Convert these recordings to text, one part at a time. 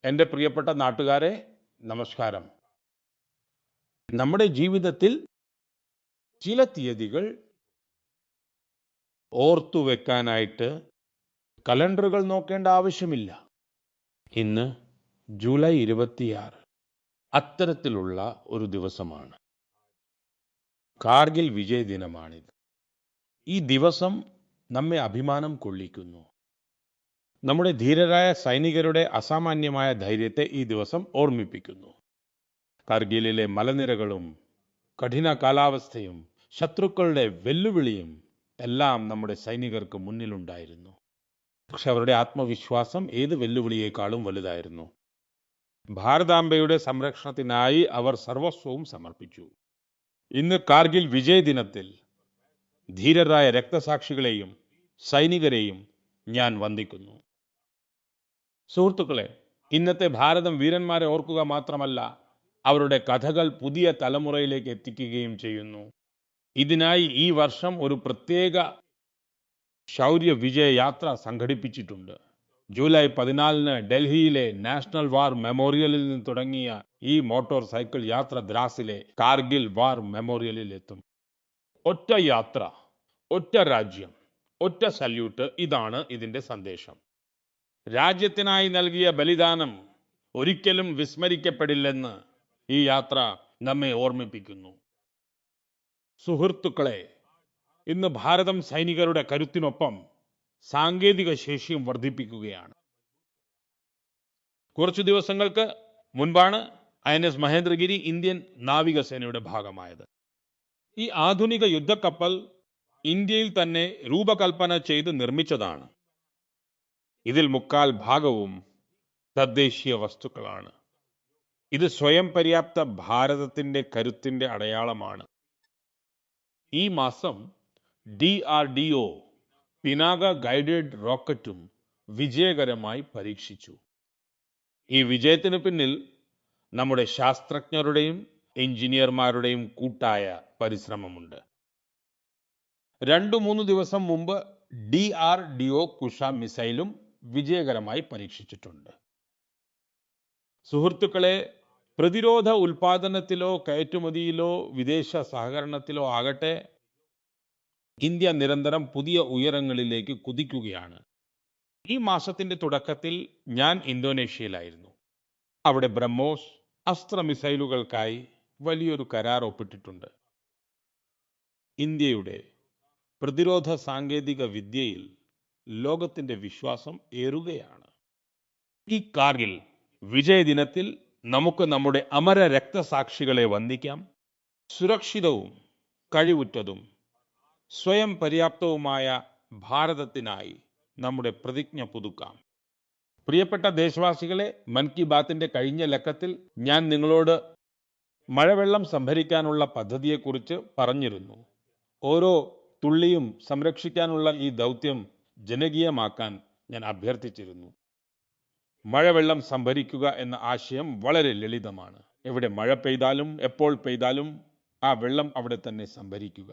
എൻ്റെ പ്രിയപ്പെട്ട നാട്ടുകാരെ, നമസ്കാരം. നമ്മുടെ ജീവിതത്തിൽ ചില തീയതികൾ ഓർത്തു വെക്കാനായിട്ട് കലണ്ടറുകൾ നോക്കേണ്ട ആവശ്യമില്ല. ഇന്ന് ജൂലൈ 26 അത്തരത്തിലുള്ള ഒരു ദിവസമാണ്. കാർഗിൽ വിജയ് ദിനമാണിത്. ഈ ദിവസം നമ്മെ അഭിമാനം കൊള്ളിക്കുന്നു. നമ്മുടെ ധീരരായ സൈനികരുടെ അസാമാന്യമായ ധൈര്യത്തെ ഈ ദിവസം ഓർമ്മിപ്പിക്കുന്നു. കാർഗിലിലെ മലനിരകളും കഠിന കാലാവസ്ഥയും ശത്രുക്കളുടെ വെല്ലുവിളിയും എല്ലാം നമ്മുടെ സൈനികർക്ക് മുന്നിലുണ്ടായിരുന്നു. പക്ഷെ അവരുടെ ആത്മവിശ്വാസം ഏത് വെല്ലുവിളിയേക്കാളും വലുതായിരുന്നു. ഭാരതാംബയുടെ സംരക്ഷണത്തിനായി അവർ സർവസ്വവും സമർപ്പിച്ചു. ഇന്ന് കാർഗിൽ വിജയ് ദിനത്തിൽ ധീരരായ രക്തസാക്ഷികളെയും സൈനികരെയും ഞാൻ വന്ദിക്കുന്നു. സുഹൃത്തുക്കളെ, ഇന്നത്തെ ഭാരതം വീരന്മാരെ ഓർക്കുക മാത്രമല്ല, അവരുടെ കഥകൾ പുതിയ തലമുറയിലേക്ക് എത്തിക്കുകയും ചെയ്യുന്നു. ഇതിനായി ഈ വർഷം ഒരു പ്രത്യേക ശൗര്യ വിജയ യാത്ര സംഘടിപ്പിച്ചിട്ടുണ്ട്. ജൂലൈ 14 ഡൽഹിയിലെ നാഷണൽ വാർ മെമ്മോറിയലിൽ നിന്ന് തുടങ്ങിയ ഈ മോട്ടോർ സൈക്കിൾ യാത്ര ദ്രാസിലെ കാർഗിൽ വാർ മെമ്മോറിയലിൽ എത്തും. ഒറ്റ യാത്ര, ഒറ്റ രാജ്യം, ഒറ്റ സല്യൂട്ട്, ഇതാണ് ഇതിന്റെ സന്ദേശം. രാജ്യത്തിനായി നൽകിയ ബലിദാനം ഒരിക്കലും വിസ്മരിക്കപ്പെടില്ലെന്ന് ഈ യാത്ര നമ്മെ ഓർമ്മിപ്പിക്കുന്നു. സുഹൃത്തുക്കളെ, ഇന്ന് ഭാരതം സൈനികരുടെ കരുത്തിനൊപ്പം സാങ്കേതിക ശേഷിയും വർദ്ധിപ്പിക്കുകയാണ്. കുറച്ചു ദിവസങ്ങൾക്ക് മുൻപാണ് INS മഹേന്ദ്രഗിരി ഇന്ത്യൻ നാവികസേനയുടെ ഭാഗമായത്. ഈ ആധുനിക യുദ്ധക്കപ്പൽ ഇന്ത്യയിൽ തന്നെ രൂപകൽപ്പന ചെയ്ത് നിർമ്മിച്ചതാണ്. ഇതിൽ 3/4 ഭാഗവും തദ്ദേശീയ വസ്തുക്കളാണ്. ഇത് സ്വയം പര്യാപ്ത ഭാരതത്തിന്റെ കരുത്തിന്റെ അടയാളമാണ്. ഈ മാസം DRDO പിനാക ഗൈഡഡ് റോക്കറ്റും വിജയകരമായി പരീക്ഷിച്ചു. ഈ വിജയത്തിന് പിന്നിൽ നമ്മുടെ ശാസ്ത്രജ്ഞരുടെയും എഞ്ചിനീയർമാരുടെയും കൂട്ടായ പരിശ്രമമുണ്ട്. 2-3 ദിവസം മുമ്പ് DRDO കുഷ മിസൈലും വിജയകരമായി പരീക്ഷിച്ചിട്ടുണ്ട്. സുഹൃത്തുക്കളെ, പ്രതിരോധ ഉൽപാദനത്തിലോ കയറ്റുമതിയിലോ വിദേശ സഹകരണത്തിലോ ആകട്ടെ, ഇന്ത്യ നിരന്തരം പുതിയ ഉയരങ്ങളിലേക്ക് കുതിക്കുകയാണ്. ഈ മാസത്തിന്റെ തുടക്കത്തിൽ ഞാൻ ഇന്തോനേഷ്യയിലായിരുന്നു. അവിടെ ബ്രഹ്മോസ് അസ്ത്ര മിസൈലുകൾക്കായി വലിയൊരു കരാർ ഒപ്പിട്ടിട്ടുണ്ട്. ഇന്ത്യയുടെ പ്രതിരോധ സാങ്കേതിക വിദ്യയിൽ ലോകത്തിന്റെ വിശ്വാസം ഏറുകയാണ്. ഈ കാർഗിൽ വിജയ ദിനത്തിൽ നമുക്ക് നമ്മുടെ അമര രക്തസാക്ഷികളെ വന്ദിക്കാം. സുരക്ഷിതവും കഴിവുറ്റതും സ്വയം പര്യാപ്തവുമായ ഭാരതത്തിനായി നമ്മുടെ പ്രതിജ്ഞ പുതുക്കാം. പ്രിയപ്പെട്ട ദേശവാസികളെ, മൻ കി ബാത്തിന്റെ കഴിഞ്ഞ ലക്കത്തിൽ ഞാൻ നിങ്ങളോട് മഴവെള്ളം സംഭരിക്കാനുള്ള പദ്ധതിയെക്കുറിച്ച് പറഞ്ഞിരുന്നു. ഓരോ തുള്ളിയും സംരക്ഷിക്കാനുള്ള ഈ ദൗത്യം ജനകീയമാക്കാൻ ഞാൻ അഭ്യർത്ഥിച്ചിരുന്നു. മഴവെള്ളം സംഭരിക്കുക എന്ന ആശയം വളരെ ലളിതമാണ്. എവിടെ മഴ പെയ്താലും എപ്പോൾ പെയ്താലും ആ വെള്ളം അവിടെ തന്നെ സംഭരിക്കുക.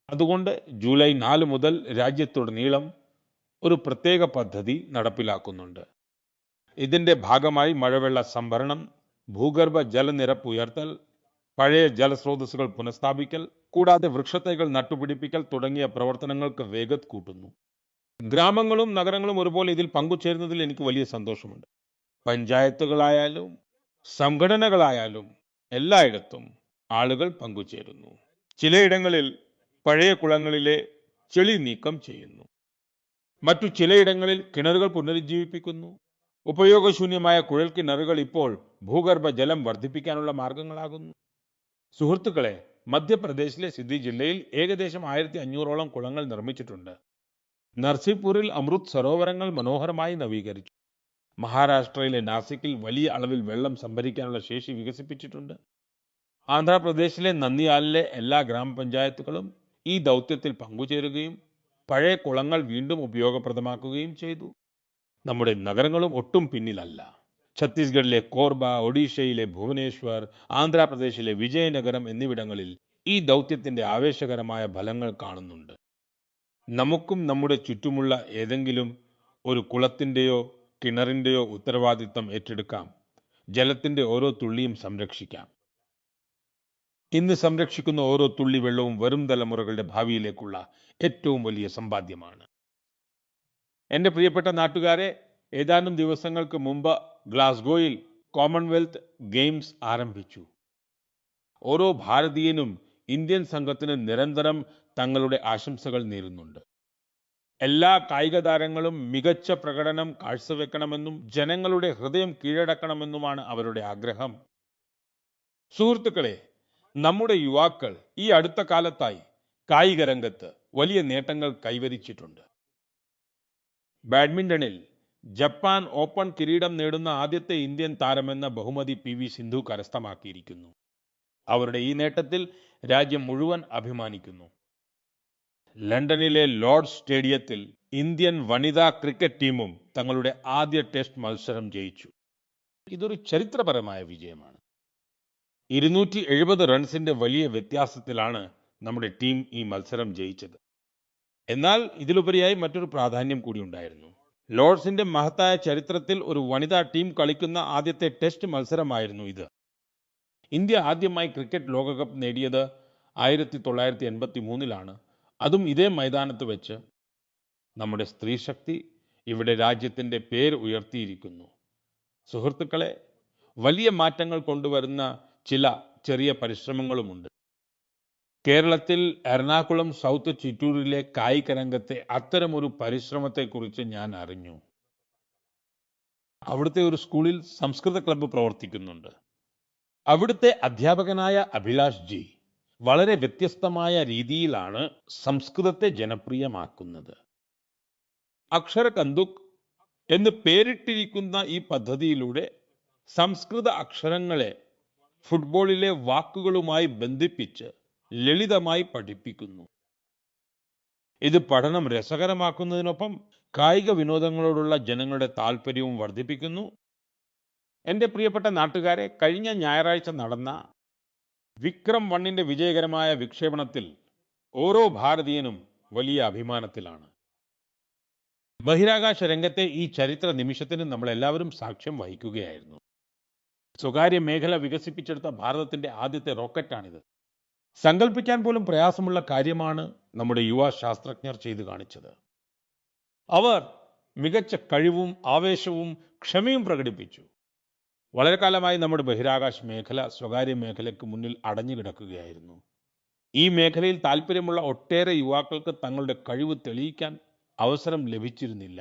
അതുകൊണ്ട് ജൂലൈ 4 മുതൽ രാജ്യത്തുടനീളം ഒരു പ്രത്യേക പദ്ധതി നടപ്പിലാക്കുന്നുണ്ട്. ഇതിന്റെ ഭാഗമായി മഴവെള്ള സംഭരണം, ഭൂഗർഭ ജലനിരപ്പ് ഉയർത്തൽ, പഴയ ജലസ്രോതസ്സുകൾ പുനഃസ്ഥാപിക്കൽ, കൂടാതെ വൃക്ഷത്തൈകൾ നട്ടുപിടിപ്പിക്കൽ തുടങ്ങിയ പ്രവർത്തനങ്ങൾക്ക് വേഗത കൂട്ടുന്നു. ഗ്രാമങ്ങളും നഗരങ്ങളും ഒരുപോലെ ഇതിൽ പങ്കുചേരുന്നതിൽ എനിക്ക് വലിയ സന്തോഷമുണ്ട്. പഞ്ചായത്തുകളായാലും സംഘടനകളായാലും എല്ലായിടത്തും ആളുകൾ പങ്കുചേരുന്നു. ചിലയിടങ്ങളിൽ പഴയ കുളങ്ങളിലെ ചെളി നീക്കം ചെയ്യുന്നു. മറ്റു ചിലയിടങ്ങളിൽ കിണറുകൾ പുനരുജ്ജീവിപ്പിക്കുന്നു. ഉപയോഗശൂന്യമായ കുഴൽ കിണറുകൾ ഇപ്പോൾ ഭൂഗർഭ ജലം വർദ്ധിപ്പിക്കാനുള്ള മാർഗങ്ങളാകുന്നു. സുഹൃത്തുക്കളെ, മധ്യപ്രദേശിലെ സിദ്ധി ജില്ലയിൽ ഏകദേശം 1500ഓളം കുളങ്ങൾ നിർമ്മിച്ചിട്ടുണ്ട്. നർസിപൂരിൽ അമൃത് സരോവരങ്ങൾ മനോഹരമായി നവീകരിച്ചു. മഹാരാഷ്ട്രയിലെ നാസിക്കിൽ വലിയ അളവിൽ വെള്ളം സംഭരിക്കാനുള്ള ശേഷി വികസിപ്പിച്ചിട്ടുണ്ട്. ആന്ധ്രാപ്രദേശിലെ നന്ദിയാലിലെ എല്ലാ ഗ്രാമപഞ്ചായത്തുകളും ഈ ദൗത്യത്തിൽ പങ്കുചേരുകയും പഴയ കുളങ്ങൾ വീണ്ടും ഉപയോഗപ്രദമാക്കുകയും ചെയ്തു. നമ്മുടെ നഗരങ്ങളും ഒട്ടും പിന്നിലല്ല. ഛത്തീസ്ഗഡിലെ കോർബ, ഒഡീഷയിലെ ഭുവനേശ്വർ, ആന്ധ്രാപ്രദേശിലെ വിജയനഗരം എന്നിവിടങ്ങളിൽ ഈ ദൗത്യത്തിന്റെ ആവേശകരമായ ഫലങ്ങൾ കാണുന്നുണ്ട്. നമുക്കും നമ്മുടെ ചുറ്റുമുള്ള ഏതെങ്കിലും ഒരു കുളത്തിന്റെയോ കിണറിന്റെയോ ഉത്തരവാദിത്തം ഏറ്റെടുക്കാം. ജലത്തിന്റെ ഓരോ തുള്ളിയും സംരക്ഷിക്കാം. ഇന്ന് സംരക്ഷിക്കുന്ന ഓരോ തുള്ളി വെള്ളവും വരും തലമുറകളുടെ ഭാവിയിലേക്കുള്ള ഏറ്റവും വലിയ സമ്പാദ്യമാണ്. എൻ്റെ പ്രിയപ്പെട്ട നാട്ടുകാരെ, ഏതാനും ദിവസങ്ങൾക്ക് മുമ്പ് ഗ്ലാസ്ഗോയിൽ കോമൺവെൽത്ത് ഗെയിംസ് ആരംഭിച്ചു. ഓരോ ഭാരതീയനും ഇന്ത്യൻ സംഘത്തിന് നിരന്തരം തങ്ങളുടെ ആശംസകൾ നേരുന്നുണ്ട്. എല്ലാ കായിക താരങ്ങളും മികച്ച പ്രകടനം കാഴ്ചവെക്കണമെന്നും ജനങ്ങളുടെ ഹൃദയം കീഴടക്കണമെന്നുമാണ് അവരുടെ ആഗ്രഹം. സുഹൃത്തുക്കളെ, നമ്മുടെ യുവാക്കൾ ഈ അടുത്ത കാലത്തായി കായിക രംഗത്ത് വലിയ നേട്ടങ്ങൾ കൈവരിച്ചിട്ടുണ്ട്. ബാഡ്മിന്റണിൽ ജപ്പാൻ ഓപ്പൺ കിരീടം നേടുന്ന ആദ്യത്തെ ഇന്ത്യൻ താരമെന്ന ബഹുമതി PV സിന്ധു കരസ്ഥമാക്കിയിരിക്കുന്നു. അവരുടെ ഈ നേട്ടത്തിൽ രാജ്യം മുഴുവൻ അഭിമാനിക്കുന്നു. ലണ്ടനിലെ ലോർഡ്സ് സ്റ്റേഡിയത്തിൽ ഇന്ത്യൻ വനിതാ ക്രിക്കറ്റ് ടീമും തങ്ങളുടെ ആദ്യ ടെസ്റ്റ് മത്സരം ജയിച്ചു. ഇതൊരു ചരിത്രപരമായ വിജയമാണ്. 270 റൺസിന്റെ വലിയ വ്യത്യാസത്തിലാണ് നമ്മുടെ ടീം ഈ മത്സരം ജയിച്ചത്. എന്നാൽ ഇതിലുപരിയായി മറ്റൊരു പ്രാധാന്യം കൂടി ഉണ്ടായിരുന്നു. ലോർഡ്സിന്റെ മഹത്തായ ചരിത്രത്തിൽ ഒരു വനിതാ ടീം കളിക്കുന്ന ആദ്യത്തെ ടെസ്റ്റ് മത്സരമായിരുന്നു ഇത്. ഇന്ത്യ ആദ്യമായി ക്രിക്കറ്റ് ലോകകപ്പ് നേടിയത് 1983-ലാണ്. അതും ഇതേ മൈതാനത്ത് വെച്ച്. നമ്മുടെ സ്ത്രീശക്തി ഇവിടെ രാജ്യത്തിന്റെ പേര് ഉയർത്തിയിരിക്കുന്നു. സുഹൃത്തുക്കളെ, വലിയ മാറ്റങ്ങൾ കൊണ്ടുവരുന്ന ചില ചെറിയ പരിശ്രമങ്ങളുമുണ്ട്. കേരളത്തിൽ എറണാകുളം സൗത്ത് ചിറ്റൂരിലെ കായിക രംഗത്തെ അത്തരമൊരു പരിശ്രമത്തെക്കുറിച്ച് ഞാൻ അറിഞ്ഞു. അവിടുത്തെ ഒരു സ്കൂളിൽ സംസ്കൃത ക്ലബ്ബ് പ്രവർത്തിക്കുന്നുണ്ട്. അവിടുത്തെ അധ്യാപകനായ അഭിലാഷ് ജി വളരെ വ്യത്യസ്തമായ രീതിയിലാണ് സംസ്കൃതത്തെ ജനപ്രിയമാക്കുന്നത്. അക്ഷര കന്തുക് എന്ന് പേരിട്ടിരിക്കുന്ന ഈ പദ്ധതിയിലൂടെ സംസ്കൃത അക്ഷരങ്ങളെ ഫുട്ബോളിലെ വാക്കുകളുമായി ബന്ധിപ്പിച്ച് ലളിതമായി പഠിപ്പിക്കുന്നു. ഇത് പഠനം രസകരമാക്കുന്നതിനൊപ്പം കായിക വിനോദങ്ങളോടുള്ള ജനങ്ങളുടെ താല്പര്യവും വർദ്ധിപ്പിക്കുന്നു. എൻ്റെ പ്രിയപ്പെട്ട നാട്ടുകാരെ, കഴിഞ്ഞ ഞായറാഴ്ച നടന്ന വിക്രം 1ന്റെ വിജയകരമായ വിക്ഷേപണത്തിൽ ഓരോ ഭാരതീയനും വലിയ അഭിമാനത്തിലാണ്. ബഹിരാകാശ രംഗത്തെ ഈ ചരിത്ര നിമിഷത്തിന് നമ്മളെല്ലാവരും സാക്ഷ്യം വഹിക്കുകയായിരുന്നു. സ്വകാര്യ മേഖല വികസിപ്പിച്ചെടുത്ത ഭാരതത്തിന്റെ ആദ്യത്തെ റോക്കറ്റാണിത്. സങ്കല്പിക്കാൻ പോലും പ്രയാസമുള്ള കാര്യമാണ് നമ്മുടെ യുവ ശാസ്ത്രജ്ഞർ ചെയ്തു കാണിച്ചത്. അവർ മികച്ച കഴിവും ആവേശവും ക്ഷമയും പ്രകടിപ്പിച്ചു. വളരെ കാലമായി നമ്മുടെ ബഹിരാകാശ മേഖല സ്വകാര്യ മേഖലയ്ക്ക് മുന്നിൽ അടഞ്ഞു കിടക്കുകയായിരുന്നു. ഈ മേഖലയിൽ താല്പര്യമുള്ള ഒട്ടേറെ യുവാക്കൾക്ക് തങ്ങളുടെ കഴിവ് തെളിയിക്കാൻ അവസരം ലഭിച്ചിരുന്നില്ല.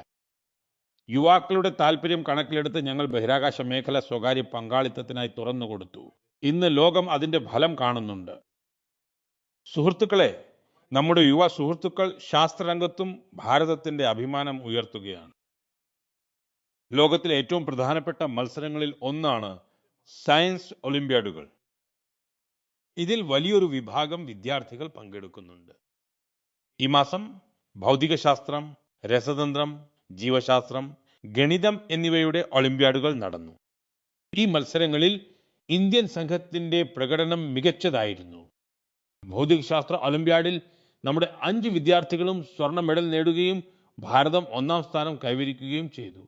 യുവാക്കളുടെ താല്പര്യം കണക്കിലെടുത്ത് ഞങ്ങൾ ബഹിരാകാശ മേഖല സ്വകാര്യ പങ്കാളിത്തത്തിനായി തുറന്നുകൊടുത്തു. ഇന്ന് ലോകം അതിന്റെ ഫലം കാണുന്നുണ്ട്. സുഹൃത്തുക്കളെ, നമ്മുടെ യുവ സുഹൃത്തുക്കൾ ശാസ്ത്രരംഗത്തും ഭാരതത്തിന്റെ അഭിമാനം ഉയർത്തുകയാണ്. ലോകത്തിലെ ഏറ്റവും പ്രധാനപ്പെട്ട മത്സരങ്ങളിൽ ഒന്നാണ് സയൻസ് ഒളിമ്പ്യാഡുകൾ. ഇതിൽ വലിയൊരു വിഭാഗം വിദ്യാർത്ഥികൾ പങ്കെടുക്കുന്നുണ്ട്. ഈ മാസം ഭൗതികശാസ്ത്രം, രസതന്ത്രം, ജീവശാസ്ത്രം, ഗണിതം എന്നിവയുടെ ഒളിമ്പ്യാഡുകൾ നടന്നു. ഈ മത്സരങ്ങളിൽ ഇന്ത്യൻ സംഘത്തിന്റെ പ്രകടനം മികച്ചതായിരുന്നു. ഭൗതികശാസ്ത്ര ഒളിമ്പ്യാഡിൽ നമ്മുടെ 5 വിദ്യാർത്ഥികളും സ്വർണ്ണ മെഡൽ നേടുകയും ഭാരതം 1ാം സ്ഥാനം കൈവരിക്കുകയും ചെയ്തു.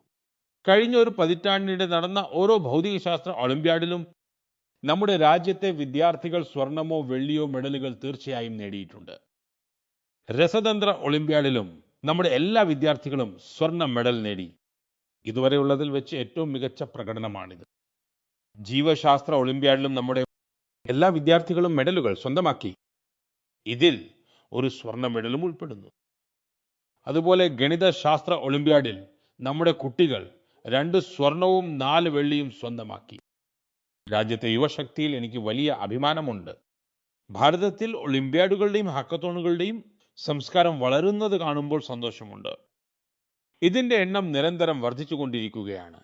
കഴിഞ്ഞ ഒരു പതിറ്റാണ്ടിനിടെ നടന്ന ഓരോ ഭൗതികശാസ്ത്ര ഒളിമ്പ്യാഡിലും നമ്മുടെ രാജ്യത്തെ വിദ്യാർത്ഥികൾ സ്വർണമോ വെള്ളിയോ മെഡലുകൾ തീർച്ചയായും നേടിയിട്ടുണ്ട്. രസതന്ത്ര ഒളിമ്പ്യാഡിലും നമ്മുടെ എല്ലാ വിദ്യാർത്ഥികളും സ്വർണ്ണ മെഡൽ നേടി. ഇതുവരെയുള്ളതിൽ വെച്ച് ഏറ്റവും മികച്ച പ്രകടനമാണിത്. ജീവശാസ്ത്ര ഒളിമ്പ്യാഡിലും നമ്മുടെ എല്ലാ വിദ്യാർത്ഥികളും മെഡലുകൾ സ്വന്തമാക്കി. ഇതിൽ ഒരു സ്വർണ്ണ മെഡലും ഉൾപ്പെടുന്നു. അതുപോലെ ഗണിതശാസ്ത്ര ഒളിമ്പ്യാഡിൽ നമ്മുടെ കുട്ടികൾ 2 സ്വർണവും 4 വെള്ളിയും സ്വന്തമാക്കി. രാജ്യത്തെ യുവശക്തിയിൽ എനിക്ക് വലിയ അഭിമാനമുണ്ട്. ഭാരതത്തിൽ ഒളിമ്പ്യാഡുകളുടെയും ഹാക്കത്തോണുകളുടെയും സംസ്കാരം വളരുന്നത് കാണുമ്പോൾ സന്തോഷമുണ്ട്. ഇതിന്റെ എണ്ണം നിരന്തരം വർദ്ധിച്ചുകൊണ്ടിരിക്കുകയാണ്.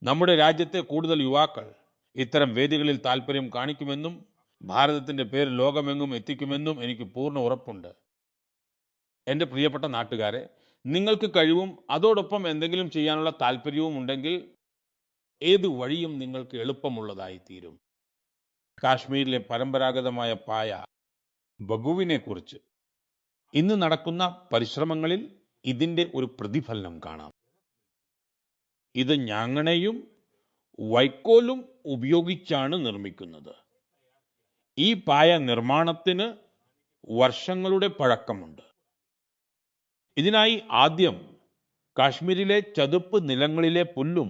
നമ്മുടെ രാജ്യത്തെ കൂടുതൽ യുവാക്കൾ ഇത്തരം വേദികളിൽ താല്പര്യം കാണിക്കുമെന്നും ഭാരതത്തിന്റെ പേര് ലോകമെങ്ങും എത്തിക്കുമെന്നും എനിക്ക് പൂർണ്ണ ഉറപ്പുണ്ട്. എൻ്റെ പ്രിയപ്പെട്ട നാട്ടുകാരെ, നിങ്ങൾക്ക് കഴിവും അതോടൊപ്പം എന്തെങ്കിലും ചെയ്യാനുള്ള താല്പര്യവും ഉണ്ടെങ്കിൽ ഏത് വഴിയും നിങ്ങൾക്ക് എളുപ്പമുള്ളതായി തീരും. കാശ്മീരിലെ പരമ്പരാഗതമായ പായ ബഗുവിനെ കുറിച്ച് ഇന്ന് നടക്കുന്ന പരിശ്രമങ്ങളിൽ ഇതിന്റെ ഒരു പ്രതിഫലനം കാണാം. ഇത് ഞാങ്ങണയും വൈക്കോലും ഉപയോഗിച്ചാണ് നിർമ്മിക്കുന്നത്. ഈ പായ നിർമ്മാണത്തിന് വർഷങ്ങളുടെ പഴക്കമുണ്ട്. ഇതിനായി ആദ്യം കാശ്മീരിലെ ചതുപ്പ് നിലങ്ങളിലെ പുല്ലും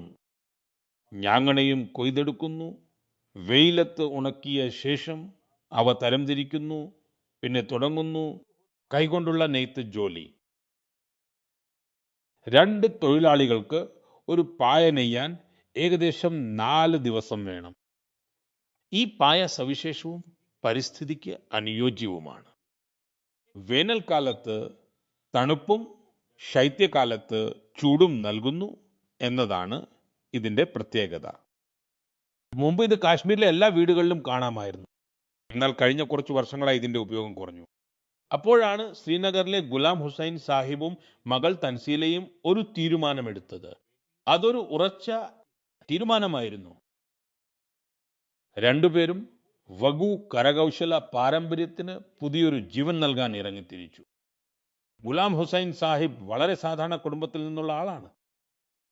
ഞാങ്ങണയും കൊയ്തെടുക്കുന്നു. വെയിലത്ത് ഉണക്കിയ ശേഷം അവ തരംതിരിക്കുന്നു. പിന്നെ തുടങ്ങുന്നു കൈകൊണ്ടുള്ള നെയ്ത്ത് ജോലി. 2 തൊഴിലാളികൾക്ക് ഒരു പായ നെയ്യാൻ ഏകദേശം 4 ദിവസം വേണം. ഈ പായ സവിശേഷവും പരിസ്ഥിതിക്ക് അനുയോജ്യവുമാണ്. വേനൽക്കാലത്ത് തണുപ്പും ശൈത്യകാലത്ത് ചൂടും നൽകുന്നു എന്നതാണ് ഇതിന്റെ പ്രത്യേകത. മുമ്പ് ഇത് കാശ്മീരിലെ എല്ലാ വീടുകളിലും കാണാമായിരുന്നു. എന്നാൽ കഴിഞ്ഞ കുറച്ച് വർഷങ്ങളായി ഇതിന്റെ ഉപയോഗം കുറഞ്ഞു. അപ്പോഴാണ് ശ്രീനഗറിലെ ഗുലാം ഹുസൈൻ സാഹിബും മകൾ തൻസീലയും ഒരു തീരുമാനമെടുത്തത്. അതൊരു ഉറച്ച തീരുമാനമായിരുന്നു. രണ്ടുപേരും വഗു കരകൗശല പാരമ്പര്യത്തിന് പുതിയൊരു ജീവൻ നൽകാൻ ഇറങ്ങിത്തിരിച്ചു. ഗുലാം ഹുസൈൻ സാഹിബ് വളരെ സാധാരണ കുടുംബത്തിൽ നിന്നുള്ള ആളാണ്.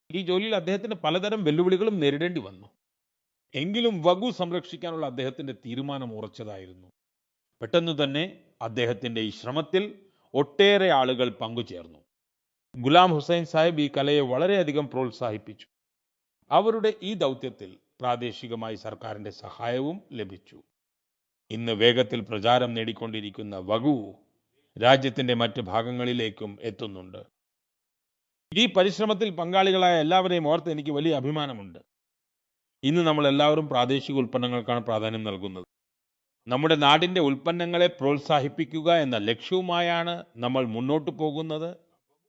ഈ ജോലിയിൽ അദ്ദേഹത്തിന് പലതരം വെല്ലുവിളികളും നേരിടേണ്ടി വന്നു. എങ്കിലും വഗു സംരക്ഷിക്കാനുള്ള അദ്ദേഹത്തിന്റെ തീരുമാനം ഉറച്ചതായിരുന്നു. പെട്ടെന്ന് തന്നെ അദ്ദേഹത്തിന്റെ ഈ ശ്രമത്തിൽ ഒട്ടേറെ ആളുകൾ പങ്കുചേർന്നു. ഗുലാം ഹുസൈൻ സാഹിബ് ഈ കലയെ വളരെയധികം പ്രോത്സാഹിപ്പിച്ചു. അവരുടെ ഈ ദൗത്യത്തിൽ പ്രാദേശികമായി സർക്കാരിന്റെ സഹായവും ലഭിച്ചു. ഇന്ന് വേഗത്തിൽ പ്രചാരം നേടിക്കൊണ്ടിരിക്കുന്ന വഗു രാജ്യത്തിന്റെ മറ്റ് ഭാഗങ്ങളിലേക്കും എത്തുന്നുണ്ട്. ഈ പരിശ്രമത്തിൽ പങ്കാളികളായ എല്ലാവരെയും ഓർത്ത് എനിക്ക് വലിയ അഭിമാനമുണ്ട്. ഇന്ന് നമ്മൾ എല്ലാവരും പ്രാദേശിക ഉൽപ്പന്നങ്ങൾക്കാണ് പ്രാധാന്യം നൽകുന്നത്. നമ്മുടെ നാടിന്റെ ഉൽപ്പന്നങ്ങളെ പ്രോത്സാഹിപ്പിക്കുക എന്ന ലക്ഷ്യവുമായാണ് നമ്മൾ മുന്നോട്ട് പോകുന്നത്.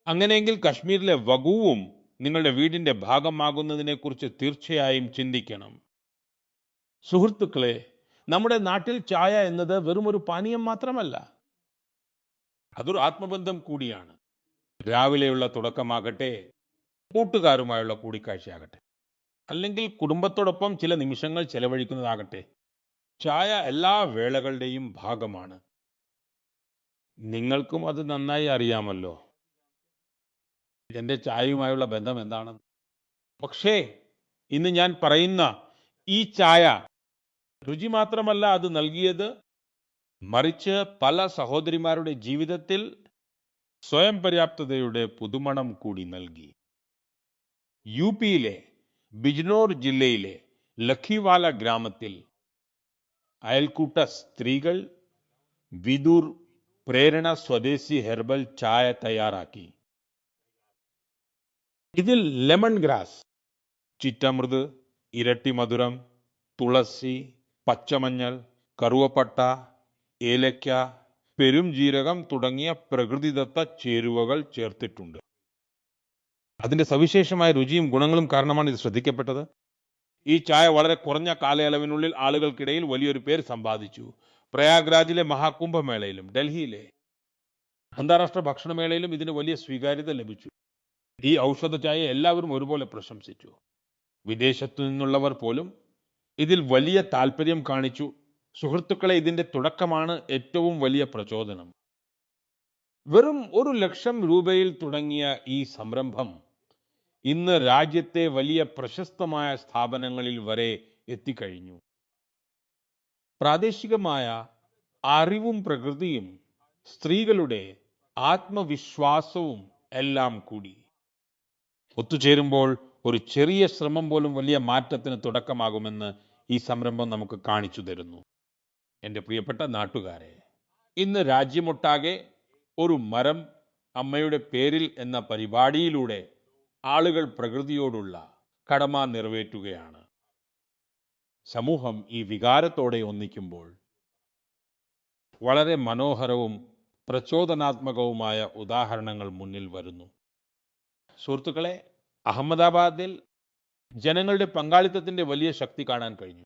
അങ്ങനെയെങ്കിൽ കശ്മീരിലെ വഗുവും നിങ്ങളുടെ വീടിന്റെ ഭാഗമാകുന്നതിനെക്കുറിച്ച് തീർച്ചയായും ചിന്തിക്കണം. സുഹൃത്തുക്കളെ, നമ്മുടെ നാട്ടിൽ ചായ എന്നത് വെറും ഒരു പാനീയം മാത്രമല്ല, അതൊരു ആത്മബന്ധം കൂടിയാണ്. രാവിലെയുള്ള തുടക്കമാകട്ടെ, കൂട്ടുകാരുമായുള്ള കൂടിക്കാഴ്ചയാകട്ടെ, അല്ലെങ്കിൽ കുടുംബത്തോടൊപ്പം ചില നിമിഷങ്ങൾ ചെലവഴിക്കുന്നതാകട്ടെ, ചായ എല്ലാ വേളകളുടെയും ഭാഗമാണ്. നിങ്ങൾക്കും അത് നന്നായി അറിയാമല്ലോ, എൻ്റെ ചായയുമായുള്ള ബന്ധം എന്താണെന്ന്. പക്ഷേ ഇന്ന് ഞാൻ പറയുന്ന ഈ ചായ രുചി മാത്രമല്ല അത് നൽകിയത്, മറിച്ച് പല സഹോദരിമാരുടെ ജീവിതത്തിൽ സ്വയം പര്യാപ്തതയുടെ പുതുമണം കൂടി നൽകി. യുപിയിലെ ബിജ്നോർ ജില്ലയിലെ ലഖിവാല ഗ്രാമത്തിൽ അയൽക്കൂട്ട സ്ത്രീകൾ വിദൂർ പ്രേരണ സ്വദേശി ഹെർബൽ ചായ തയ്യാറാക്കി. ഇതിൽ ലെമൺ ഗ്രാസ്, ചിറ്റമൃത്, ഇരട്ടി മധുരം, തുളസി, പച്ചമഞ്ഞൾ, കറുവപ്പട്ട, ഏലക്ക, പെരുംജീരകം തുടങ്ങിയ പ്രകൃതിദത്ത ചേരുവകൾ ചേർത്തിട്ടുണ്ട്. അതിന്റെ സവിശേഷമായ രുചിയും ഗുണങ്ങളും കാരണമാണ് ഇത് ശ്രദ്ധിക്കപ്പെട്ടത്. ഈ ചായ വളരെ കുറഞ്ഞ കാലയളവിനുള്ളിൽ ആളുകൾക്കിടയിൽ വലിയൊരു പേര് സമ്പാദിച്ചു. പ്രയാഗ്രാജിലെ മഹാകുംഭമേളയിലും ഡൽഹിയിലെ അന്താരാഷ്ട്ര ഭക്ഷണമേളയിലും ഇതിന് വലിയ സ്വീകാര്യത ലഭിച്ചു. ഈ ഔഷധ ചായ എല്ലാവരും ഒരുപോലെ പ്രശംസിച്ചു. വിദേശത്തു നിന്നുള്ളവർ പോലും ഇതിൽ വലിയ താല്പര്യം കാണിച്ചു. സുഹൃത്തുക്കളെ, ഇതിന്റെ തുടക്കമാണ് ഏറ്റവും വലിയ പ്രചോദനം. വെറും 1,00,000 രൂപയിൽ തുടങ്ങിയ ഈ സംരംഭം ഇന്ന് രാജ്യത്തെ വലിയ പ്രശസ്തമായ സ്ഥാപനങ്ങളിൽ വരെ എത്തിക്കഴിഞ്ഞു. പ്രാദേശികമായ അറിവും പ്രകൃതിയും സ്ത്രീകളുടെ ആത്മവിശ്വാസവും എല്ലാം കൂടി ഒത്തുചേരുമ്പോൾ ഒരു ചെറിയ ശ്രമം പോലും വലിയ മാറ്റത്തിന് തുടക്കമാകുമെന്ന് ഈ സംരംഭം നമുക്ക് കാണിച്ചു തരുന്നു. എൻ്റെ പ്രിയപ്പെട്ട നാട്ടുകാരെ, ഇന്ന് രാജ്യമൊട്ടാകെ ഒരു മരം അമ്മയുടെ പേരിൽ എന്ന പരിപാടിയിലൂടെ ആളുകൾ പ്രകൃതിയോടുള്ള കടമ നിറവേറ്റുകയാണ്. സമൂഹം ഈ വികാരത്തോടെ ഒന്നിക്കുമ്പോൾ വളരെ മനോഹരവും പ്രചോദനാത്മകവുമായ ഉദാഹരണങ്ങൾ മുന്നിൽ വരുന്നു. സുഹൃത്തുക്കളെ, അഹമ്മദാബാദിൽ ജനങ്ങളുടെ പങ്കാളിത്തത്തിന്റെ വലിയ ശക്തി കാണാൻ കഴിഞ്ഞു.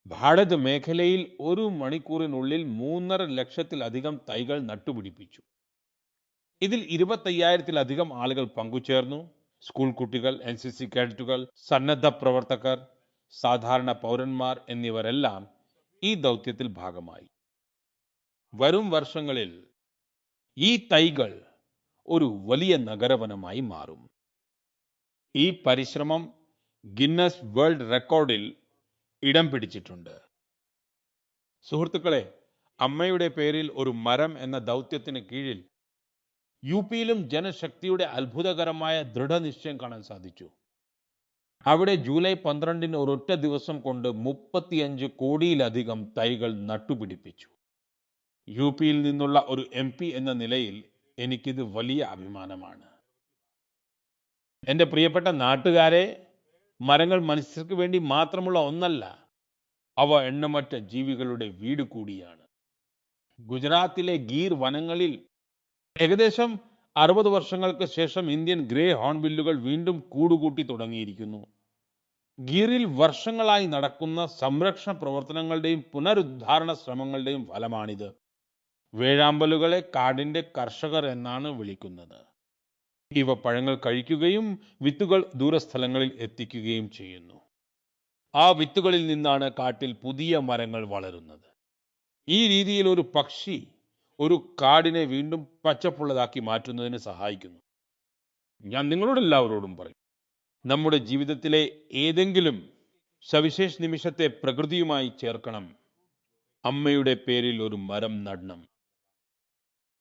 ഭാരത് മേഖലയിൽ 1 മണിക്കൂറിനുള്ളിൽ 3.5 ലക്ഷത്തിലധികം തൈകൾ നട്ടുപിടിപ്പിച്ചു. ഇതിൽ 25,000-ത്തിലധികം ആളുകൾ പങ്കുചേർന്നു. സ്കൂൾ കുട്ടികൾ, എൻസിസി കേഡറ്റുകൾ, സന്നദ്ധ പ്രവർത്തകർ, സാധാരണ പൗരന്മാർ എന്നിവരെല്ലാം ഈ ദൗത്യത്തിൽ ഭാഗമായി. വരും വർഷങ്ങളിൽ ഈ തൈകൾ ഒരു വലിയ നഗരവനമായി മാറും. ഈ പരിശ്രമം ഗിന്നസ് വേൾഡ് റെക്കോർഡിൽ ഇടം പിടിച്ചിട്ടുണ്ട്. സുഹൃത്തുക്കളെ, അമ്മയുടെ പേരിൽ ഒരു മരം എന്ന ദൗത്യത്തിന് കീഴിൽ യുപിയിലും ജനശക്തിയുടെ അത്ഭുതകരമായ ദൃഢനിശ്ചയം കാണാൻ സാധിച്ചു. അവിടെ ജൂലൈ 12-ന് ഒരൊറ്റ ദിവസം കൊണ്ട് 35 കോടിയിലധികം തൈകൾ നട്ടുപിടിപ്പിച്ചു. യുപിയിൽ നിന്നുള്ള ഒരു MP എന്ന നിലയിൽ എനിക്കിത് വലിയ അഭിമാനമാണ്. എൻ്റെ പ്രിയപ്പെട്ട നാട്ടുകാരെ, മരങ്ങൾ മനുഷ്യർക്ക് വേണ്ടി മാത്രമുള്ള ഒന്നല്ല, അവ എണ്ണമറ്റ ജീവികളുടെ വീട് കൂടിയാണ്. ഗുജറാത്തിലെ ഗീർ വനങ്ങളിൽ ഏകദേശം 60 വർഷങ്ങൾക്ക് ശേഷം ഇന്ത്യൻ ഗ്രേ ഹോൺബില്ലുകൾ വീണ്ടും കൂടുകൂട്ടി തുടങ്ങിയിരിക്കുന്നു. ഗീറിൽ വർഷങ്ങളായി നടക്കുന്ന സംരക്ഷണ പ്രവർത്തനങ്ങളുടെയും പുനരുദ്ധാരണ ശ്രമങ്ങളുടെയും ഫലമാണിത്. വേഴാമ്പലുകളെ കാടിന്റെ കർഷകർ എന്നാണ് വിളിക്കുന്നത്. ഇവ പഴങ്ങൾ കഴിക്കുകയും വിത്തുകൾ ദൂരസ്ഥലങ്ങളിൽ എത്തിക്കുകയും ചെയ്യുന്നു. ആ വിത്തുകളിൽ നിന്നാണ് കാട്ടിൽ പുതിയ മരങ്ങൾ വളരുന്നത്. ഈ രീതിയിൽ ഒരു പക്ഷി ഒരു കാടിനെ വീണ്ടും പച്ചപ്പുള്ളതാക്കി മാറ്റുന്നതിന് സഹായിക്കുന്നു. ഞാൻ നിങ്ങളോട് എല്ലാവരോടും പറയും, നമ്മുടെ ജീവിതത്തിലെ ഏതെങ്കിലും സവിശേഷ നിമിഷത്തെ പ്രകൃതിയുമായി ചേർക്കണം. അമ്മയുടെ പേരിൽ ഒരു മരം നടണം.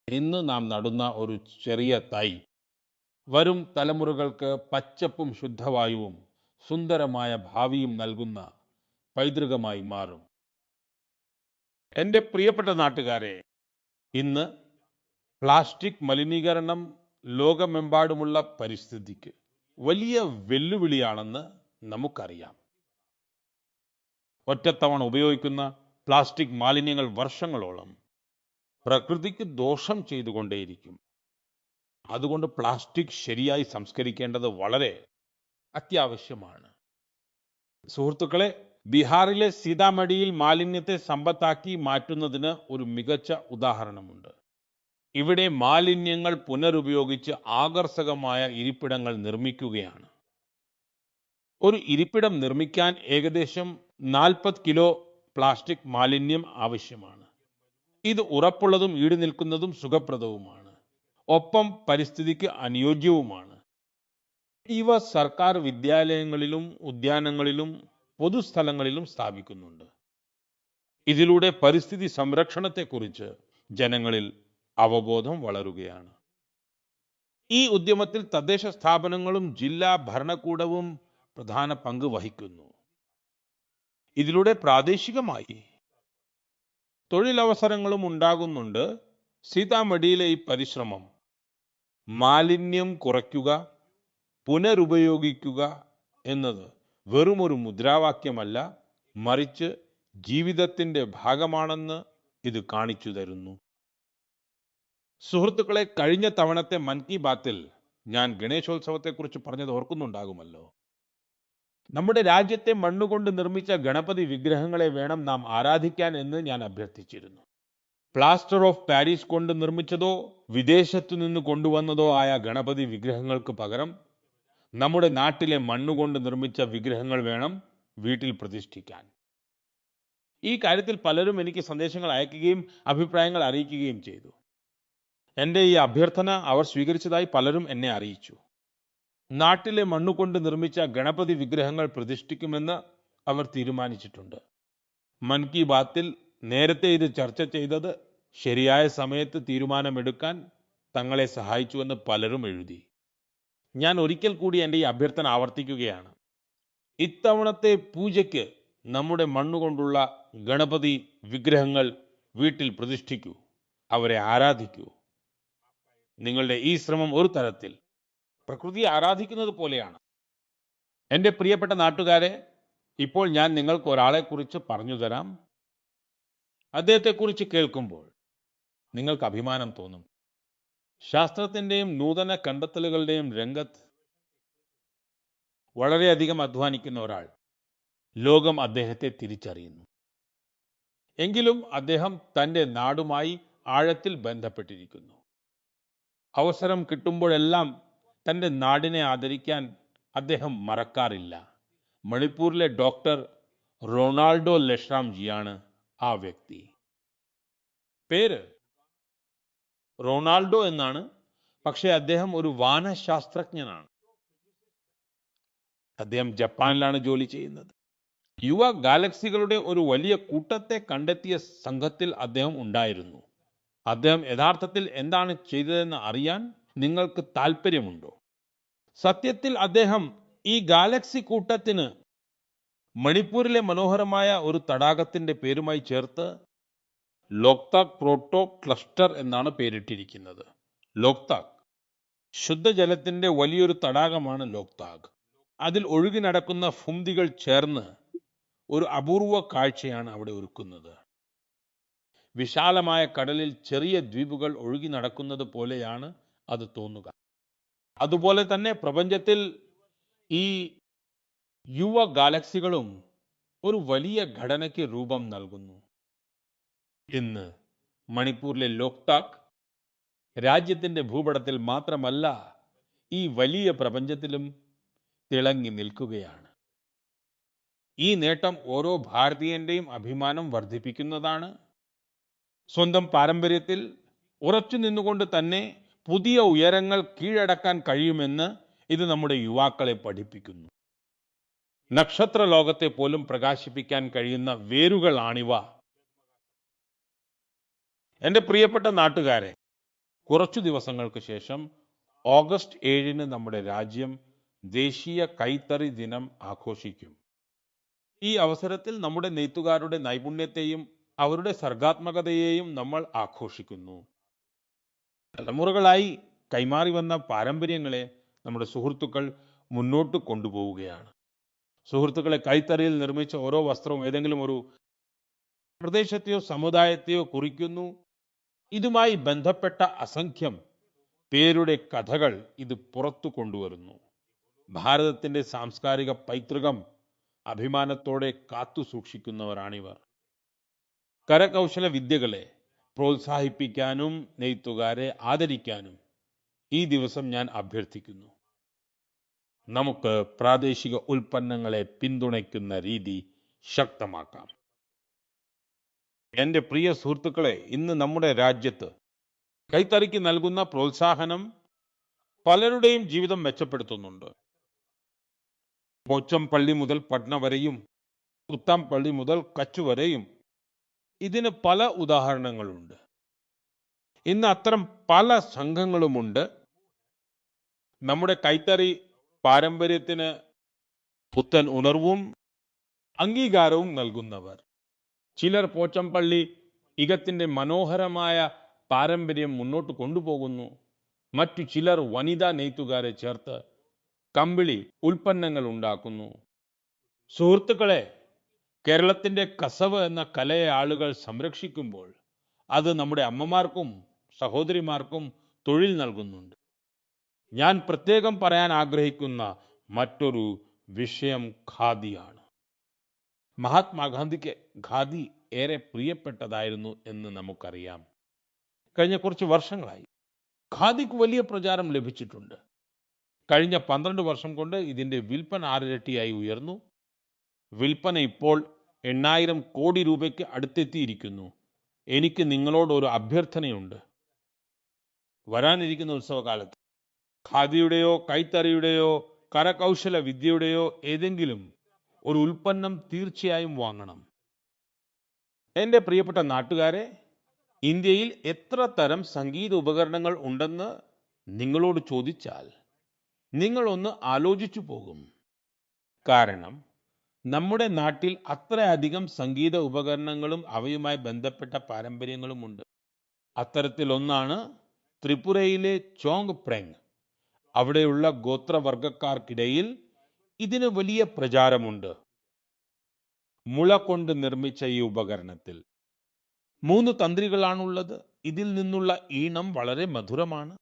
ഇന്ന് നാം നടുന്ന ഒരു ചെറിയ തൈ വരും തലമുറകൾക്ക് പച്ചപ്പും ശുദ്ധവായുവും സുന്ദരമായ ഭാവിയും നൽകുന്ന പൈതൃകമായി മാറും. എൻ്റെ പ്രിയപ്പെട്ട നാട്ടുകാരെ, ഇന്ന് പ്ലാസ്റ്റിക് മലിനീകരണം ലോകമെമ്പാടുമുള്ള പരിസ്ഥിതിക്ക് വലിയ വെല്ലുവിളിയാണെന്ന് നമുക്കറിയാം. ഒറ്റത്തവണ ഉപയോഗിക്കുന്ന പ്ലാസ്റ്റിക് മാലിന്യങ്ങൾ വർഷങ്ങളോളം പ്രകൃതിക്ക് ദോഷം ചെയ്തുകൊണ്ടേയിരിക്കും. അതുകൊണ്ട് പ്ലാസ്റ്റിക് ശരിയായി സംസ്കരിക്കേണ്ടത് വളരെ അത്യാവശ്യമാണ്. സുഹൃത്തുക്കളെ, ബീഹാറിലെ സീതാമഢിയിൽ മാലിന്യത്തെ സമ്പത്താക്കി മാറ്റുന്നതിന് ഒരു മികച്ച ഉദാഹരണമുണ്ട്. ഇവിടെ മാലിന്യങ്ങൾ പുനരുപയോഗിച്ച് ആകർഷകമായ ഇരിപ്പിടങ്ങൾ നിർമ്മിക്കുകയാണ്. ഒരു ഇരിപ്പിടം നിർമ്മിക്കാൻ ഏകദേശം 40 കിലോ പ്ലാസ്റ്റിക് മാലിന്യം ആവശ്യമാണ്. ഇത് ഉറപ്പുള്ളതും ഈടുനിൽക്കുന്നതും സുഖപ്രദവുമാണ്. ഒപ്പം പരിസ്ഥിതിക്ക് അനുയോജ്യവുമാണ്. ഇവ സർക്കാർ വിദ്യാലയങ്ങളിലും ഉദ്യാനങ്ങളിലും പൊതുസ്ഥലങ്ങളിലും സ്ഥാപിക്കുന്നുണ്ട്. ഇതിലൂടെ പരിസ്ഥിതി സംരക്ഷണത്തെക്കുറിച്ച് ജനങ്ങളിൽ അവബോധം വളരുകയാണ്. ഈ ഉദ്യമത്തിൽ തദ്ദേശ സ്ഥാപനങ്ങളും ജില്ലാ ഭരണകൂടവും പ്രധാന പങ്ക് വഹിക്കുന്നു. ഇതിലൂടെ പ്രാദേശികമായി തൊഴിലവസരങ്ങളും ഉണ്ടാകുന്നുണ്ട്. സീതാമഢിയിലെ ഈ പരിശ്രമം മാലിന്യം കുറയ്ക്കുക, പുനരുപയോഗിക്കുക എന്നത് വെറുമൊരു മുദ്രാവാക്യമല്ല, മറിച്ച് ജീവിതത്തിന്റെ ഭാഗമാണെന്ന് ഇത് കാണിച്ചു തരുന്നു. സുഹൃത്തുക്കളെ, കഴിഞ്ഞ തവണത്തെ മൻ കി ബാത്തിൽ ഞാൻ ഗണേശോത്സവത്തെക്കുറിച്ച് പറഞ്ഞത് ഓർക്കുന്നുണ്ടാകുമല്ലോ. നമ്മുടെ രാജ്യത്തെ മണ്ണുകൊണ്ട് നിർമ്മിച്ച ഗണപതി വിഗ്രഹങ്ങളെ വേണം നാം ആരാധിക്കാൻ എന്ന് ഞാൻ അഭ്യർത്ഥിച്ചിരുന്നു. പ്ലാസ്റ്റർ ഓഫ് പാരീസ് കൊണ്ട് നിർമ്മിച്ചതോ വിദേശത്തു നിന്ന് കൊണ്ടുവന്നതോ ആയ ഗണപതി വിഗ്രഹങ്ങൾക്ക് പകരം നമ്മുടെ നാട്ടിലെ മണ്ണുകൊണ്ട് നിർമ്മിച്ച വിഗ്രഹങ്ങൾ വേണം വീട്ടിൽ പ്രതിഷ്ഠിക്കാൻ. ഈ കാര്യത്തിൽ പലരും എനിക്ക് സന്ദേശങ്ങൾ അയക്കുകയും അഭിപ്രായങ്ങൾ അറിയിക്കുകയും ചെയ്തു. എൻ്റെ ഈ അഭ്യർത്ഥന അവർ സ്വീകരിച്ചതായി പലരും എന്നെ അറിയിച്ചു. നാട്ടിലെ മണ്ണുകൊണ്ട് നിർമ്മിച്ച ഗണപതി വിഗ്രഹങ്ങൾ പ്രതിഷ്ഠിക്കുമെന്ന് അവർ തീരുമാനിച്ചിട്ടുണ്ട്. മൻ കി ബാത്തിൽ നേരത്തെ ഇത് ചർച്ച ചെയ്തത് ശരിയായ സമയത്ത് തീരുമാനമെടുക്കാൻ തങ്ങളെ സഹായിച്ചുവെന്ന് പലരും എഴുതി. ഞാൻ ഒരിക്കൽ കൂടി എൻ്റെ ഈ അഭ്യർത്ഥന ആവർത്തിക്കുകയാണ്. ഇത്തവണത്തെ പൂജയ്ക്ക് നമ്മുടെ മണ്ണുകൊണ്ടുള്ള ഗണപതി വിഗ്രഹങ്ങൾ വീട്ടിൽ പ്രതിഷ്ഠിക്കൂ, അവരെ ആരാധിക്കൂ. നിങ്ങളുടെ ഈ ശ്രമം ഒരു തരത്തിൽ പ്രകൃതിയെ ആരാധിക്കുന്നത് പോലെയാണ്. എൻ്റെ പ്രിയപ്പെട്ട നാട്ടുകാരെ, ഇപ്പോൾ ഞാൻ നിങ്ങൾക്ക് ഒരാളെക്കുറിച്ച് പറഞ്ഞു തരാം. അദ്ദേഹത്തെക്കുറിച്ച് കേൾക്കുമ്പോൾ നിങ്ങൾക്ക് അഭിമാനം തോന്നും. ശാസ്ത്രത്തിൻ്റെയും നൂതന കണ്ടെത്തലുകളുടെയും രംഗത്ത് വളരെയധികം അധ്വാനിക്കുന്ന ഒരാൾ. ലോകം അദ്ദേഹത്തെ തിരിച്ചറിയുന്നു. എങ്കിലും അദ്ദേഹം തൻ്റെ നാടുമായി ആഴത്തിൽ ബന്ധപ്പെട്ടിരിക്കുന്നു. അവസരം കിട്ടുമ്പോഴെല്ലാം തൻ്റെ നാടിനെ ആദരിക്കാൻ അദ്ദേഹം മറക്കാറില്ല. മണിപ്പൂരിലെ ഡോക്ടർ റൊണാൾഡോ ലഷ്രാംജിയാണ് ആ വ്യക്തി. പേര് റൊണാൾഡോ എന്നാണ്, പക്ഷേ അദ്ദേഹം ഒരു വാനശാസ്ത്രജ്ഞനാണ്. അദ്ദേഹം ജപ്പാനിലാണ് ജോലി ചെയ്യുന്നത്. യുവ ഗാലക്സികളുടെ ഒരു വലിയ കൂട്ടത്തെ കണ്ടെത്തിയ സംഘത്തിൽ അദ്ദേഹം ഉണ്ടായിരുന്നു. അദ്ദേഹം യഥാർത്ഥത്തിൽ എന്താണ് ചെയ്തതെന്ന് അറിയാൻ നിങ്ങൾക്ക് താല്പര്യമുണ്ടോ? സത്യത്തിൽ അദ്ദേഹം ഈ ഗാലക്സി കൂട്ടത്തിന് മണിപ്പൂരിലെ മനോഹരമായ ഒരു തടാകത്തിന്റെ പേരുമായി ചേർത്ത് ലോക്താക് പ്രോട്ടോ ക്ലസ്റ്റർ എന്നാണ് പേരിട്ടിരിക്കുന്നത്. ലോക്താക് ശുദ്ധജലത്തിന്റെ വലിയൊരു തടാകമാണ് ലോക്താക്. അതിൽ ഒഴുകി നടക്കുന്ന ഫുംദികൾ ചേർന്ന് ഒരു അപൂർവ കാഴ്ചയാണ് അവിടെ ഒരുക്കുന്നത്. വിശാലമായ കടലിൽ ചെറിയ ദ്വീപുകൾ ഒഴുകി നടക്കുന്നത് പോലെയാണ് അത് തോന്നുക. അതുപോലെ തന്നെ പ്രപഞ്ചത്തിൽ ഈ യുവ ഗാലക്സികളും ഒരു വലിയ ഘടനയ്ക്ക് രൂപം നൽകുന്നു. ഇന്ന് മണിപ്പൂരിലെ ലോക്താക് രാജ്യത്തിന്റെ ഭൂപടത്തിൽ മാത്രമല്ല, ഈ വലിയ പ്രപഞ്ചത്തിലും തിളങ്ങി നിൽക്കുകയാണ്. ഈ നേട്ടം ഓരോ ഭാരതീയന്റെയും അഭിമാനം വർദ്ധിപ്പിക്കുന്നതാണ്. സ്വന്തം പാരമ്പര്യത്തിൽ ഉറച്ചു നിന്നുകൊണ്ട് തന്നെ പുതിയ ഉയരങ്ങൾ കീഴടക്കാൻ കഴിയുമെന്ന് ഇത് നമ്മുടെ യുവാക്കളെ പഠിപ്പിക്കുന്നു. നക്ഷത്ര ലോകത്തെ പോലും പ്രകാശിപ്പിക്കാൻ കഴിയുന്ന വേരുകളാണിവ. എൻ്റെ പ്രിയപ്പെട്ട നാട്ടുകാരെ, കുറച്ചു ദിവസങ്ങൾക്ക് ശേഷം ഓഗസ്റ്റ് 7-ന് നമ്മുടെ രാജ്യം ദേശീയ കൈത്തറി ദിനം ആഘോഷിക്കും. ഈ അവസരത്തിൽ നമ്മുടെ നെയ്ത്തുകാരുടെ നൈപുണ്യത്തെയും അവരുടെ സർഗാത്മകതയെയും നമ്മൾ ആഘോഷിക്കുന്നു. തലമുറകളായി കൈമാറി വന്ന പാരമ്പര്യങ്ങളെ നമ്മുടെ സുഹൃത്തുക്കൾ മുന്നോട്ട് കൊണ്ടുപോവുകയാണ്. സുഹൃത്തുക്കളെ, കൈത്തറിയിൽ നിർമ്മിച്ച ഓരോ വസ്ത്രവും ഏതെങ്കിലും ഒരു പ്രദേശത്തെയോ സമുദായത്തെയോ കുറിക്കുന്നു. ഇതുമായി ബന്ധപ്പെട്ട അസംഖ്യം പേരുടെ കഥകൾ ഇത് പുറത്തു കൊണ്ടുവരുന്നു. ഭാരതത്തിന്റെ സാംസ്കാരിക പൈതൃകം അഭിമാനത്തോടെ കാത്തു സൂക്ഷിക്കുന്നവരാണിവർ. കരകൗശല വിദ്യകളെ പ്രോത്സാഹിപ്പിക്കാനും നെയ്ത്തുകാരെ ആദരിക്കാനും ഈ ദിവസം ഞാൻ അഭ്യർത്ഥിക്കുന്നു. നമുക്ക് പ്രാദേശിക ഉൽപ്പന്നങ്ങളെ പിന്തുണയ്ക്കുന്ന രീതി ശക്തമാക്കാം. എൻ്റെ പ്രിയ സുഹൃത്തുക്കളെ, ഇന്ന് നമ്മുടെ രാജ്യത്ത് കൈത്തറിക്ക് നൽകുന്ന പ്രോത്സാഹനം പലരുടെയും ജീവിതം മെച്ചപ്പെടുത്തുന്നുണ്ട്. പോച്ചംപള്ളി മുതൽ പട്ന വരെയും കുത്താംപള്ളി മുതൽ കച്ച് വരെയും ഇതിന് പല ഉദാഹരണങ്ങളുണ്ട്. ഇന്ന് അത്തരം പല സംഘങ്ങളുമുണ്ട്. നമ്മുടെ കൈത്തറി പാരമ്പര്യത്തിന് പുത്തൻ ഉണർവും അംഗീകാരവും നൽകുന്നവർ. ചിലർ പോച്ചംപള്ളി ഇകത്തിന്റെ മനോഹരമായ പാരമ്പര്യം മുന്നോട്ട് കൊണ്ടുപോകുന്നു. മറ്റു ചിലർ വനിതാ നെയ്ത്തുകാരെ ചേർത്ത് കമ്പിളി ഉൽപ്പന്നങ്ങൾ ഉണ്ടാക്കുന്നു. സുഹൃത്തുക്കളെ, കേരളത്തിന്റെ കസവ് എന്ന കലയെ ആളുകൾ സംരക്ഷിക്കുമ്പോൾ അത് നമ്മുടെ അമ്മമാർക്കും സഹോദരിമാർക്കും തൊഴിൽ നൽകുന്നുണ്ട്. ഞാൻ പ്രത്യേകം പറയാൻ ആഗ്രഹിക്കുന്ന മറ്റൊരു വിഷയം ഖാദിയാണ്. മഹാത്മാഗാന്ധിക്ക് ഖാദി ഏറെ പ്രിയപ്പെട്ടതായിരുന്നു എന്ന് നമുക്കറിയാം. കഴിഞ്ഞ കുറച്ച് വർഷങ്ങളായി ഖാദിക്ക് വലിയ പ്രചാരം ലഭിച്ചിട്ടുണ്ട്. കഴിഞ്ഞ 12 വർഷം കൊണ്ട് ഇതിന്റെ വിൽപ്പന 6 ഇരട്ടിയായി ഉയർന്നു. വിൽപ്പന ഇപ്പോൾ 8,000 കോടി രൂപയ്ക്ക് അടുത്തെത്തിയിരിക്കുന്നു. എനിക്ക് നിങ്ങളോട് ഒരു അഭ്യർത്ഥനയുണ്ട്. വരാനിരിക്കുന്ന ഉത്സവകാലത്ത് ഖാദിയുടെയോ കൈത്തറിയുടെയോ കരകൗശല വിദ്യയുടെയോ ഏതെങ്കിലും ഒരു ഉൽപ്പന്നം തീർച്ചയായും വാങ്ങണം. എൻ്റെ പ്രിയപ്പെട്ട നാട്ടുകാരെ, ഇന്ത്യയിൽ എത്ര തരം സംഗീത ഉപകരണങ്ങൾ ഉണ്ടെന്ന് നിങ്ങളോട് ചോദിച്ചാൽ നിങ്ങളൊന്ന് ആലോചിച്ചു പോകും. കാരണം നമ്മുടെ നാട്ടിൽ അത്രയധികം സംഗീത ഉപകരണങ്ങളും അവയുമായി ബന്ധപ്പെട്ട പാരമ്പര്യങ്ങളുമുണ്ട്. അത്തരത്തിലൊന്നാണ് ത്രിപുരയിലെ ചോങ്പ്രേങ്. അവിടെയുള്ള ഗോത്രവർഗക്കാർക്കിടയിൽ ഇതിന് വലിയ പ്രചാരമുണ്ട്. മുള കൊണ്ട് നിർമ്മിച്ച ഈ ഉപകരണത്തിൽ 3 തന്ത്രികളാണുള്ളത്. ഇതിൽ നിന്നുള്ള ഈണം വളരെ മധുരമാണ്.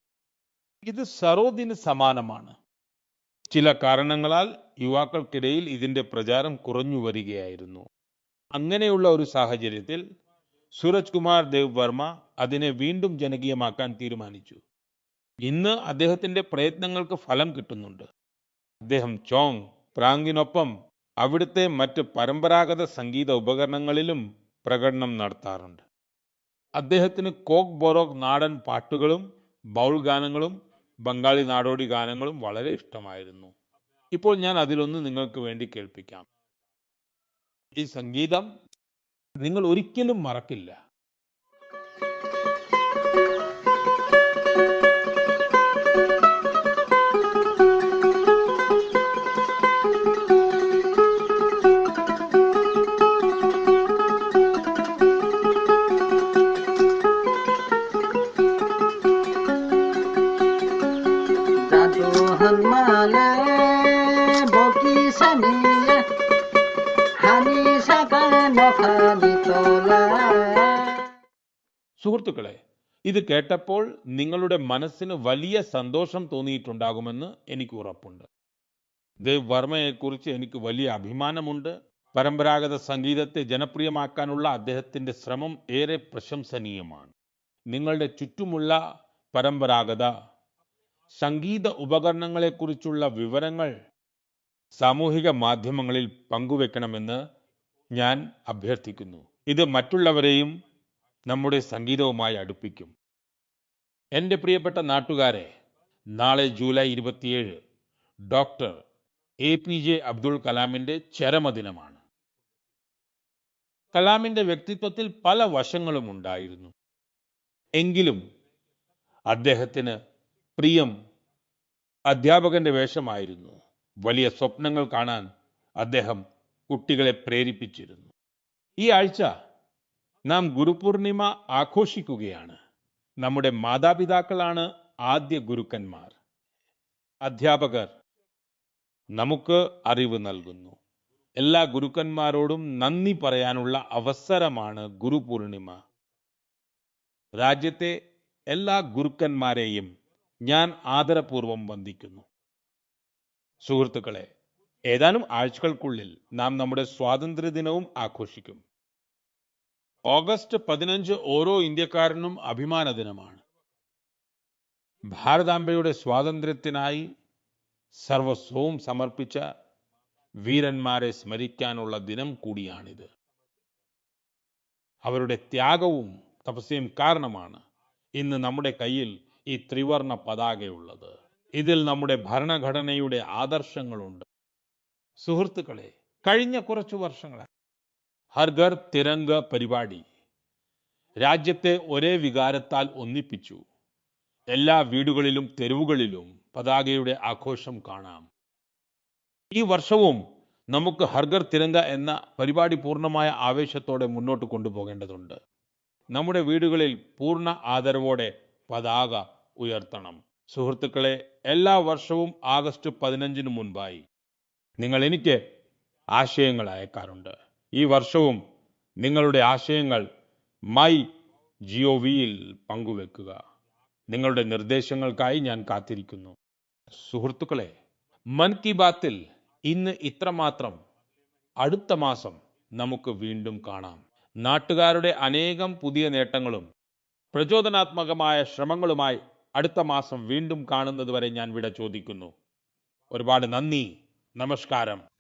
ഇത് സരോദിന് സമാനമാണ്. ചില കാരണങ്ങളാൽ യുവാക്കൾക്കിടയിൽ ഇതിന്റെ പ്രചാരം കുറഞ്ഞു വരികയായിരുന്നു. അങ്ങനെയുള്ള ഒരു സാഹചര്യത്തിൽ സൂരജ് കുമാർ ദേവ് വർമ്മ അതിനെ വീണ്ടും ജനകീയമാക്കാൻ തീരുമാനിച്ചു. ഇന്ന് അദ്ദേഹത്തിന്റെ പ്രയത്നങ്ങൾക്ക് ഫലം കിട്ടുന്നുണ്ട്. അദ്ദേഹം ചോങ് പ്രാങ്കിനൊപ്പം അവിടുത്തെ മറ്റ് പരമ്പരാഗത സംഗീത ഉപകരണങ്ങളിലും പ്രകടനം നടത്താറുണ്ട്. അദ്ദേഹത്തിന് കോക്ക് ബൊറോക്ക് നാടൻ പാട്ടുകളും ബൗൾ ഗാനങ്ങളും ബംഗാളി നാടോടി ഗാനങ്ങളും വളരെ ഇഷ്ടമായിരുന്നു. ഇപ്പോൾ ഞാൻ അതിലൊന്ന് നിങ്ങൾക്ക് വേണ്ടി കേൾപ്പിക്കാം. ഈ സംഗീതം നിങ്ങൾ ഒരിക്കലും മറക്കില്ല. സുഹൃത്തുക്കളെ, ഇത് കേട്ടപ്പോൾ നിങ്ങളുടെ മനസ്സിന് വലിയ സന്തോഷം തോന്നിയിട്ടുണ്ടാകുമെന്ന് എനിക്ക് ഉറപ്പുണ്ട്. ദേവ് വർമ്മയെക്കുറിച്ച് എനിക്ക് വലിയ അഭിമാനമുണ്ട്. പരമ്പരാഗത സംഗീതത്തെ ജനപ്രിയമാക്കാനുള്ള അദ്ദേഹത്തിന്റെ ശ്രമം ഏറെ പ്രശംസനീയമാണ്. നിങ്ങളുടെ ചുറ്റുമുള്ള പരമ്പരാഗത സംഗീത ഉപകരണങ്ങളെക്കുറിച്ചുള്ള വിവരങ്ങൾ സാമൂഹിക മാധ്യമങ്ങളിൽ പങ്കുവെക്കണമെന്ന് ഞാൻ അഭ്യർത്ഥിക്കുന്നു. ഇത് മറ്റുള്ളവരെയും നമ്മുടെ സംഗീതവുമായി അടുപ്പിക്കും. എൻ്റെ പ്രിയപ്പെട്ട നാട്ടുകാരെ, നാളെ ജൂലൈ 27 ഡോക്ടർ APJ അബ്ദുൾ കലാമിന്റെ ചരമദിനമാണ്. കലാമിന്റെ വ്യക്തിത്വത്തിൽ പല വശങ്ങളും ഉണ്ടായിരുന്നു. എങ്കിലും അദ്ദേഹത്തിന് പ്രിയം അധ്യാപകന്റെ വേഷമായിരുന്നു. വലിയ സ്വപ്നങ്ങൾ കാണാൻ അദ്ദേഹം കുട്ടികളെ പ്രേരിപ്പിച്ചിരുന്നു. ഈ ആഴ്ച നാം ഗുരുപൂർണിമ ആഘോഷിക്കുകയാണ്. നമ്മുടെ മാതാപിതാക്കളാണ് ആദ്യ ഗുരുക്കന്മാർ. അധ്യാപകർ നമുക്ക് അറിവ് നൽകുന്നു. എല്ലാ ഗുരുക്കന്മാരോടും നന്ദി പറയാനുള്ള അവസരമാണ് ഗുരുപൂർണിമ. രാജ്യത്തെ എല്ലാ ഗുരുക്കന്മാരെയും ഞാൻ ആദരപൂർവ്വം വന്ദിക്കുന്നു. സുഹൃത്തുക്കളെ, ഏതാനും ആഴ്ചകൾക്കുള്ളിൽ നാം നമ്മുടെ സ്വാതന്ത്ര്യദിനവും ആഘോഷിക്കും. ഓഗസ്റ്റ് 15 ഓരോ ഇന്ത്യക്കാരനും അഭിമാന ദിനമാണ്. ഭാരതാംബയുടെ സ്വാതന്ത്ര്യത്തിനായി സർവസ്വവും സമർപ്പിച്ച വീരന്മാരെ സ്മരിക്കാനുള്ള ദിനം കൂടിയാണിത്. അവരുടെ ത്യാഗവും തപസ്യയും കാരണമാണ് ഇന്ന് നമ്മുടെ കയ്യിൽ ഈ ത്രിവർണ പതാകയുള്ളത്. ഇതിൽ നമ്മുടെ ഭരണഘടനയുടെ ആദർശങ്ങളുണ്ട്. സുഹൃത്തുക്കളെ, കഴിഞ്ഞ കുറച്ചു വർഷങ്ങളായി ഹർ ഘർ തിരംഗ പരിപാടി രാജ്യത്തെ ഒരേ വികാരത്താൽ ഒന്നിപ്പിച്ചു. എല്ലാ വീടുകളിലും തെരുവുകളിലും പതാകയുടെ ആഘോഷം കാണാം. ഈ വർഷവും നമുക്ക് ഹർ ഘർ തിരംഗ എന്ന പരിപാടി പൂർണ്ണമായ ആവേശത്തോടെ മുന്നോട്ട് കൊണ്ടുപോകേണ്ടതുണ്ട്. നമ്മുടെ വീടുകളിൽ പൂർണ്ണ ആദരവോടെ പതാക ഉയർത്തണം. സുഹൃത്തുക്കളെ, എല്ലാ വർഷവും ആഗസ്റ്റ് 15 മുൻപായി നിങ്ങൾ എനിക്ക് ആശയങ്ങൾ അയക്കാറുണ്ട്. ഈ വർഷവും നിങ്ങളുടെ ആശയങ്ങൾ MyGovയിൽ പങ്കുവെക്കുക. നിങ്ങളുടെ നിർദ്ദേശങ്ങൾക്കായി ഞാൻ കാത്തിരിക്കുന്നു. സുഹൃത്തുക്കളെ, മൻ കി ബാത്തിൽ ഇന്ന് ഇത്രമാത്രം. അടുത്ത മാസം നമുക്ക് വീണ്ടും കാണാം. നാട്ടുകാരുടെ അനേകം പുതിയ നേട്ടങ്ങളും പ്രചോദനാത്മകമായ ശ്രമങ്ങളുമായി അടുത്ത മാസം വീണ്ടും കാണുന്നത് വരെ ഞാൻ വിട ചോദിക്കുന്നു. ഒരുപാട് നന്ദി. നമസ്കാരം.